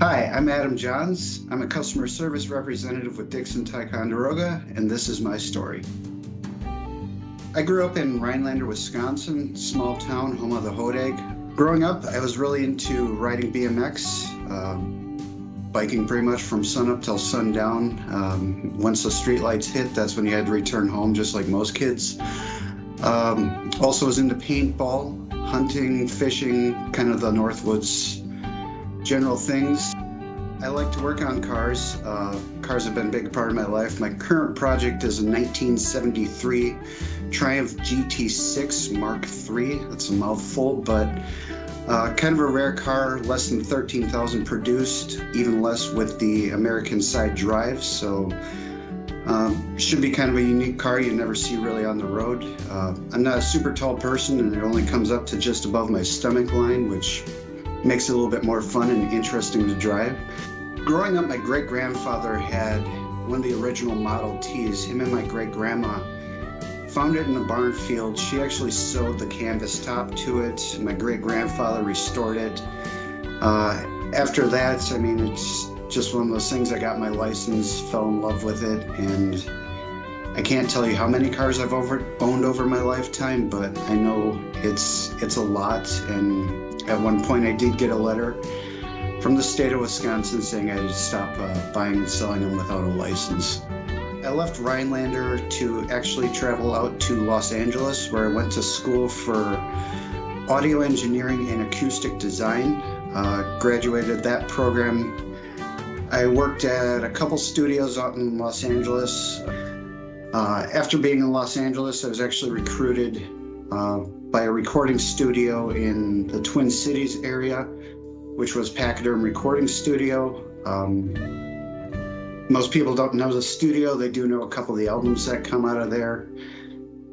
Hi, I'm Adam Johns. I'm a customer service representative with Dixon Ticonderoga, and this is my story. I grew up in Rhinelander, Wisconsin, small town, home of the Hodag. Growing up, I was really into riding BMX, biking pretty much from sunup till sundown. Once the streetlights hit, that's when you had to return home, just like most kids. Also was into paintball, hunting, fishing, kind of the Northwoods general things. I like to work on cars. Cars have been a big part of my life. My current project is a 1973 Triumph GT6 Mark III. That's a mouthful, but kind of a rare car, less than 13,000 produced, even less with the American side drive. So should be kind of a unique car you never see really on the road. I'm not a super tall person, and it only comes up to just above my stomach line, which makes it a little bit more fun and interesting to drive. Growing up, my great-grandfather had one of the original Model Ts. Him and my great-grandma found it in a barn field. She actually sewed the canvas top to it. My great-grandfather restored it. After that, I mean, it's just one of those things. I got my license, fell in love with it, and I can't tell you how many cars I've owned over my lifetime, but I know it's a lot. And at one point, I did get a letter from the state of Wisconsin saying I had to stop buying and selling them without a license. I left Rhinelander to actually travel out to Los Angeles, where I went to school for audio engineering and acoustic design. Graduated that program. I worked at a couple studios out in Los Angeles. After being in Los Angeles, I was actually recruited by a recording studio in the Twin Cities area, which was Pachyderm Recording Studio. Most people don't know the studio. They do know a couple of the albums that come out of there.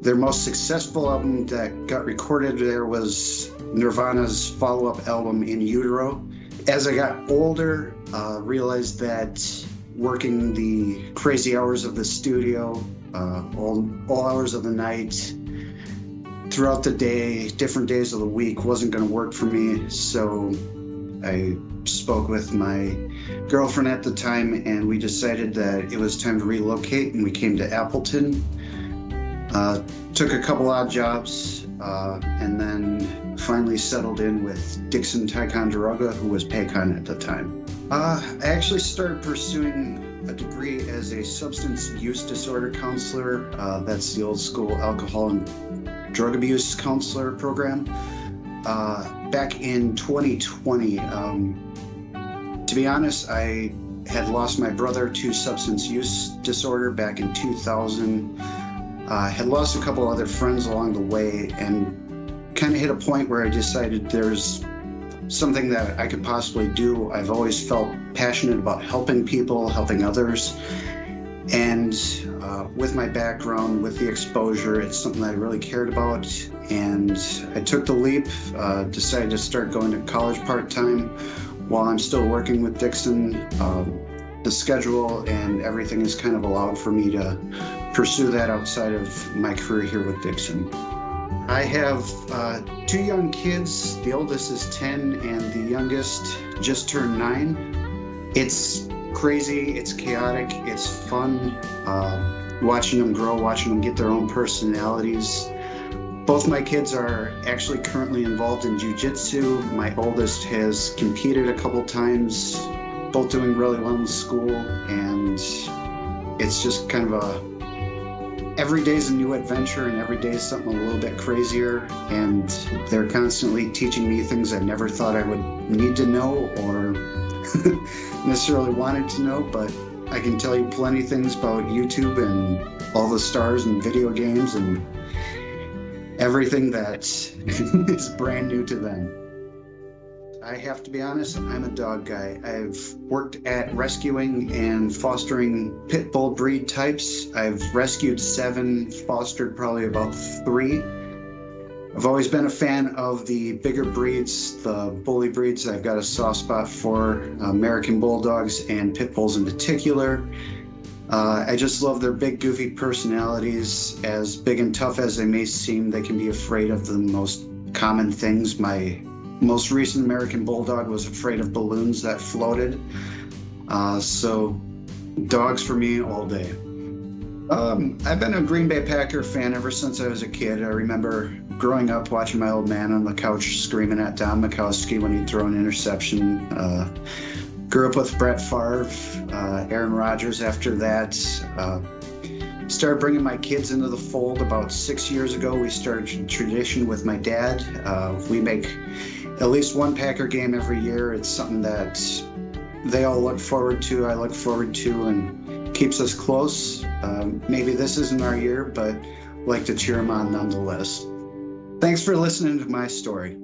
Their most successful album that got recorded there was Nirvana's follow-up album, In Utero. As I got older, realized that working the crazy hours of the studio, all hours of the night, throughout the day, different days of the week, wasn't going to work for me. So I spoke with my girlfriend at the time, and we decided that it was time to relocate, and we came to Appleton. Took a couple odd jobs, and then finally settled in with Dixon Ticonderoga, who was Paycon at the time. I actually started pursuing a degree as a substance use disorder counselor. That's the old school alcohol and drug abuse counselor program. Back in 2020, to be honest, I had lost my brother to substance use disorder back in 2000. Had lost a couple other friends along the way, and kind of hit a point where I decided there's something that I could possibly do. I've always felt passionate about helping people, helping others. And with my background, with the exposure, it's something I really cared about. And I took the leap, decided to start going to college part-time while I'm still working with Dixon. The schedule and everything has kind of allowed for me to pursue that outside of my career here with Dixon. I have two young kids. The oldest is 10 and the youngest just turned 9. It's crazy, it's chaotic, it's fun, watching them grow, watching them get their own personalities. Both my kids are actually currently involved in jiu-jitsu. My oldest has competed a couple times, both doing really well in school, and it's just kind of every day's a new adventure, and every day is something a little bit crazier, and they're constantly teaching me things I never thought I would need to know or necessarily wanted to know, but I can tell you plenty of things about YouTube and all the stars and video games and everything that is brand new to them. I have to be honest, I'm a dog guy. I've worked at rescuing and fostering pit bull breed types. I've rescued 7, fostered probably about 3. I've always been a fan of the bigger breeds, the bully breeds. I've got a soft spot for American Bulldogs and Pit Bulls in particular. I just love their big, goofy personalities. As big and tough as they may seem, they can be afraid of the most common things. My most recent American Bulldog was afraid of balloons that floated. So dogs for me all day. I've been a Green Bay Packer fan ever since I was a kid. I remember growing up watching my old man on the couch screaming at Don Majkowski when he'd throw an interception. Grew up with Brett Favre, Aaron Rodgers after that. Started bringing my kids into the fold about 6 years ago. We started a tradition with my dad. We make at least one Packer game every year. It's something that they all look forward to, I look forward to, and keeps us close. Maybe this isn't our year, but like to cheer them on nonetheless. Thanks for listening to my story.